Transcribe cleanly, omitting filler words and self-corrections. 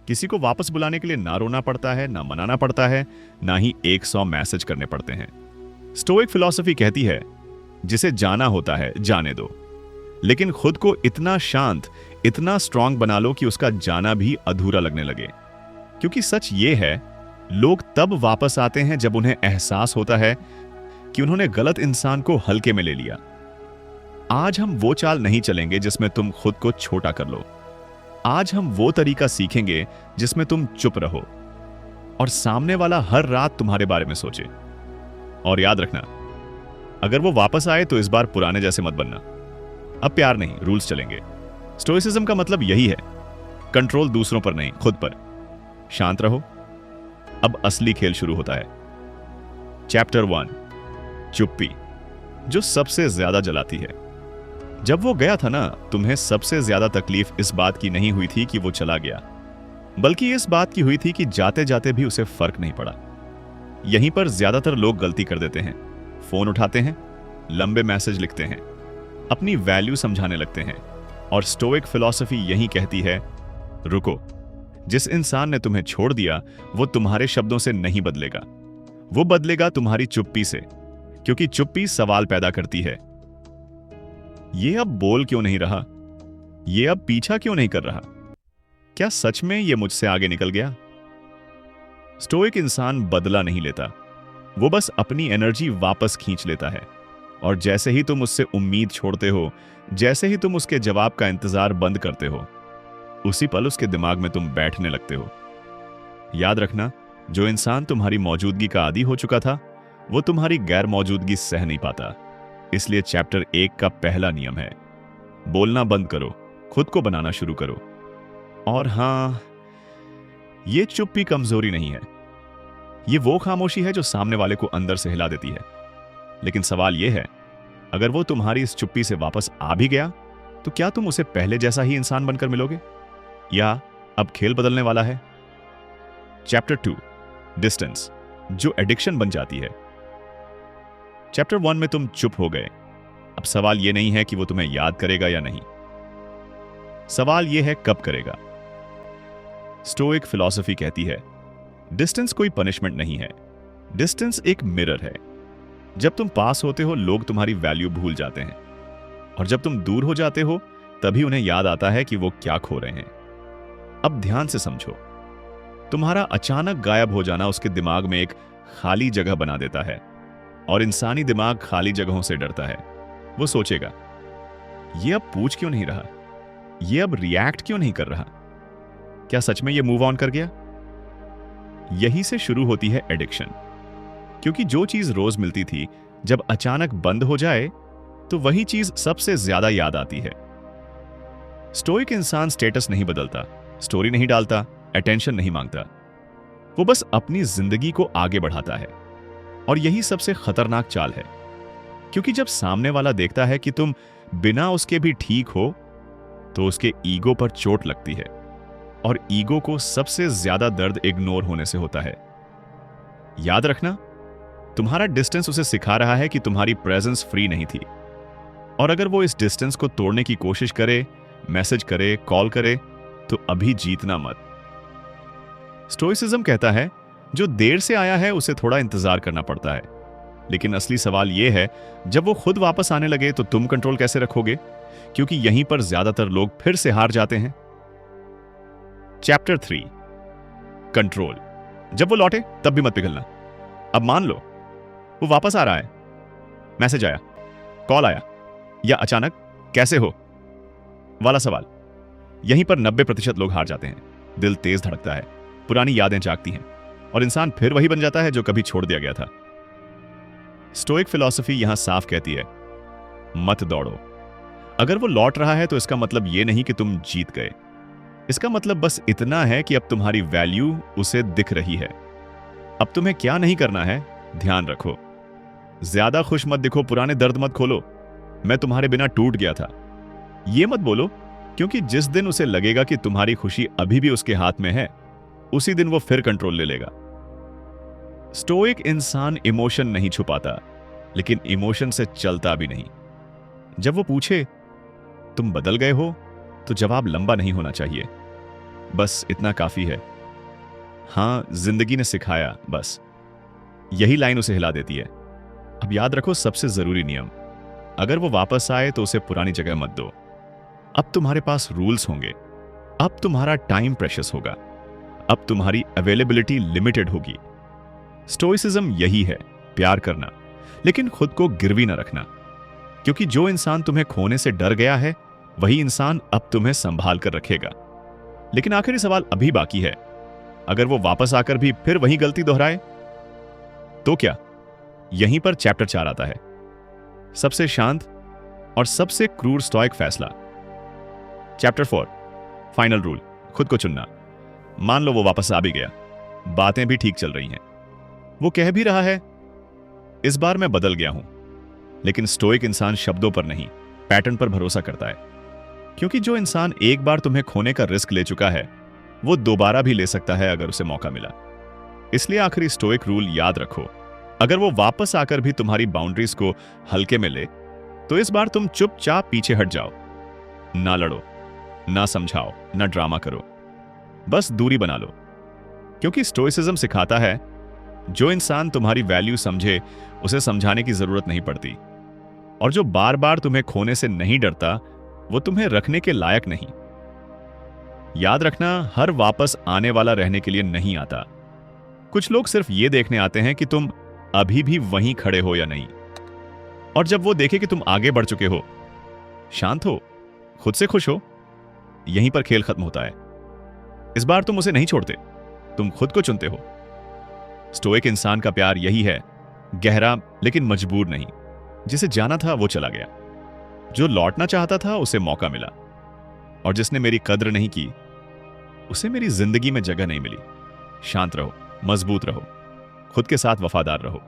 किसी को वापस बुलाने के लिए ना रोना पड़ता है, ना मनाना पड़ता है, ना ही 100 मैसेज करने पड़ते हैं। स्टोइक फिलॉसफी कहती है, जिसे जाना होता है जाने दो, लेकिन खुद को इतना शांत, इतना स्ट्रांग बना लो कि उसका जाना भी अधूरा लगने लगे। क्योंकि सच ये है, लोग तब वापस आते हैं जब उन्हें एहसास होता है कि उन्होंने गलत इंसान को हल्के में ले लिया। आज हम वो चाल नहीं चलेंगे जिसमें तुम खुद को छोटा कर लो। आज हम वो तरीका सीखेंगे जिसमें तुम चुप रहो और सामने वाला हर रात तुम्हारे बारे में सोचे। और याद रखना, अगर वो वापस आए तो इस बार पुराने जैसे मत बनना। अब प्यार नहीं, रूल्स चलेंगे। स्टोइसिज्म का मतलब यही है, कंट्रोल दूसरों पर नहीं, खुद पर। शांत रहो। अब असली खेल शुरू होता है। चैप्टर 1, चुप्पी, जो सबसे ज्यादा जलाती है। जब वो गया था ना, तुम्हें सबसे ज्यादा तकलीफ इस बात की नहीं हुई थी कि वो चला गया, बल्कि इस बात की हुई थी कि जाते जाते भी उसे फर्क नहीं पड़ा। यहीं पर ज्यादातर लोग गलती कर देते हैं। फोन उठाते हैं, लंबे मैसेज लिखते हैं, अपनी वैल्यू समझाने लगते हैं। और स्टोइक फिलॉसफी यही कहती है, रुको। जिस इंसान ने तुम्हें छोड़ दिया वो तुम्हारे शब्दों से नहीं बदलेगा, वो बदलेगा तुम्हारी चुप्पी से, क्योंकि चुप्पी सवाल पैदा करती है। ये अब बोल क्यों नहीं रहा? ये अब पीछा क्यों नहीं कर रहा? क्या सच में ये मुझसे आगे निकल गया? स्टोइक इंसान बदला नहीं लेता, वो बस अपनी एनर्जी वापस खींच लेता है। और जैसे ही तुम उससे उम्मीद छोड़ते हो, जैसे ही तुम उसके जवाब का इंतजार बंद करते हो, उसी पल उसके दिमाग में तुम बैठने लगते हो। याद रखना, जो इंसान तुम्हारी मौजूदगी का आदी हो चुका था, वो तुम्हारी गैर मौजूदगी सह नहीं पाता। इसलिए चैप्टर 1 का पहला नियम है, बोलना बंद करो, खुद को बनाना शुरू करो। और हां, ये चुप्पी कमजोरी नहीं है, ये वो खामोशी है जो सामने वाले को अंदर से हिला देती है। लेकिन सवाल यह है, अगर वो तुम्हारी इस चुप्पी से वापस आ भी गया, तो क्या तुम उसे पहले जैसा ही इंसान बनकर मिलोगे, या अब खेल बदलने वाला है? चैप्टर 2, डिस्टेंस, जो एडिक्शन बन जाती है। चैप्टर 1 में तुम चुप हो गए। अब सवाल यह नहीं है कि वो तुम्हें याद करेगा या नहीं, सवाल यह है कब करेगा। स्टोइक फिलॉसफी कहती है, डिस्टेंस कोई पनिशमेंट नहीं है, डिस्टेंस एक मिरर है। जब तुम पास होते हो, लोग तुम्हारी वैल्यू भूल जाते हैं, और जब तुम दूर हो जाते हो, तभी उन्हें याद आता है कि वो क्या खो रहे हैं। अब ध्यान से समझो, तुम्हारा अचानक गायब हो जाना उसके दिमाग में एक खाली जगह बना देता है, और इंसानी दिमाग खाली जगहों से डरता है। वो सोचेगा, ये अब पूछ क्यों नहीं रहा, ये अब रिएक्ट क्यों नहीं कर रहा, क्या सच में ये मूव ऑन कर गया? यही से शुरू होती है एडिक्शन, क्योंकि जो चीज रोज मिलती थी, जब अचानक बंद हो जाए तो वही चीज सबसे ज्यादा याद आती है। स्टोइक इंसान स्टेटस नहीं बदलता, स्टोरी नहीं डालता, अटेंशन नहीं मांगता, वो बस अपनी जिंदगी को आगे बढ़ाता है। और यही सबसे खतरनाक चाल है, क्योंकि जब सामने वाला देखता है कि तुम बिना उसके भी ठीक हो, तो उसके ईगो पर चोट लगती है, और ईगो को सबसे ज्यादा दर्द इग्नोर होने से होता है। याद रखना, तुम्हारा डिस्टेंस उसे सिखा रहा है कि तुम्हारी प्रेजेंस फ्री नहीं थी, और अगर वो इस डिस्टेंस को तोड़ने की कोशिश करे, मैसेज करे, कॉल करे, तो अभी जीतना मत। स्टोइसिज्म कहता है, जो देर से आया है उसे थोड़ा इंतजार करना पड़ता है, लेकिन असली सवाल यह है, जब वो खुद वापस आने लगे तो तुम कंट्रोल कैसे रखोगे, क्योंकि यहीं पर ज्यादातर लोग फिर से हार जाते हैं। चैप्टर 3, कंट्रोल, जब वो लौटे तब भी मत पिघलना। अब मान लो वो वापस आ रहा है, मैसेज आया, कॉल आया, या अचानक कैसे हो वाला सवाल, यहीं पर 90% लोग हार जाते हैं। दिल तेज धड़कता है, पुरानी यादें जागती हैं, और इंसान फिर वही बन जाता है जो कभी छोड़ दिया गया था। स्टोइक फिलॉसफी यहां साफ कहती है, मत दौड़ो। अगर वो लौट रहा है तो इसका मतलब यह नहीं कि तुम जीत गए, इसका मतलब बस इतना है कि अब तुम्हारी वैल्यू उसे दिख रही है। अब तुम्हें क्या नहीं करना है, ध्यान रखो। ज्यादा खुश मत दिखो, पुराने दर्द मत खोलो, मैं तुम्हारे बिना टूट गया था, ये मत बोलो, क्योंकि जिस दिन उसे लगेगा कि तुम्हारी खुशी अभी भी उसके हाथ में है, उसी दिन वो फिर कंट्रोल ले लेगा। स्टोइक इंसान इमोशन नहीं छुपाता, लेकिन इमोशन से चलता भी नहीं। जब वो पूछे तुम बदल गए हो, तो जवाब लंबा नहीं होना चाहिए, बस इतना काफी है। हाँ, जिंदगी ने सिखाया, बस यही लाइन उसे हिला देती है। अब याद रखो सबसे जरूरी नियम, अगर वो वापस आए तो उसे पुरानी जगह मत दो। अब तुम्हारे पास रूल्स होंगे, अब तुम्हारा टाइम प्रेशियस होगा, अब तुम्हारी अवेलेबिलिटी लिमिटेड होगी। स्टोइसिज्म यही है, प्यार करना, लेकिन खुद को गिरवी न रखना, क्योंकि जो इंसान तुम्हें खोने से डर गया है वही इंसान अब तुम्हें संभाल कर रखेगा। लेकिन आखिरी सवाल अभी बाकी है, अगर वो वापस आकर भी फिर वही गलती दोहराए तो क्या? यहीं पर चैप्टर 4 आता है, सबसे शांत और सबसे क्रूर स्टोइक फैसला। चैप्टर 4, फाइनल रूल, खुद को चुनना। मान लो वो वापस आ भी गया, बातें भी ठीक चल रही हैं, वो कह भी रहा है इस बार मैं बदल गया हूं, लेकिन स्टोइक इंसान शब्दों पर नहीं, पैटर्न पर भरोसा करता है। क्योंकि जो इंसान एक बार तुम्हें खोने का रिस्क ले चुका है वो दोबारा भी ले सकता है अगर उसे मौका मिला। इसलिए आखिरी स्टोइक रूल याद रखो, अगर वो वापस आकर भी तुम्हारी बाउंड्रीज को हल्के में ले तो इस बार तुम चुपचाप पीछे हट जाओ। ना लड़ो, ना समझाओ, ना ड्रामा करो, बस दूरी बना लो। क्योंकि स्टोइसिज्म सिखाता है जो इंसान तुम्हारी वैल्यू समझे उसे समझाने की जरूरत नहीं पड़ती, और जो बार बार तुम्हें खोने से नहीं डरता वो तुम्हें रखने के लायक नहीं। याद रखना, हर वापस आने वाला रहने के लिए नहीं आता। कुछ लोग सिर्फ ये देखने आते हैं कि तुम अभी भी वहीं खड़े हो या नहीं, और जब वो देखे कि तुम आगे बढ़ चुके हो, शांत हो, खुद से खुश हो, यहीं पर खेल खत्म होता है। इस बार तुम उसे नहीं छोड़ते, तुम खुद को चुनते हो। स्टोइक इंसान का प्यार यही है, गहरा लेकिन मजबूर नहीं। जिसे जाना था वो चला गया, जो लौटना चाहता था उसे मौका मिला, और जिसने मेरी कद्र नहीं की उसे मेरी जिंदगी में जगह नहीं मिली। शांत रहो, मजबूत रहो, खुद के साथ वफादार रहो।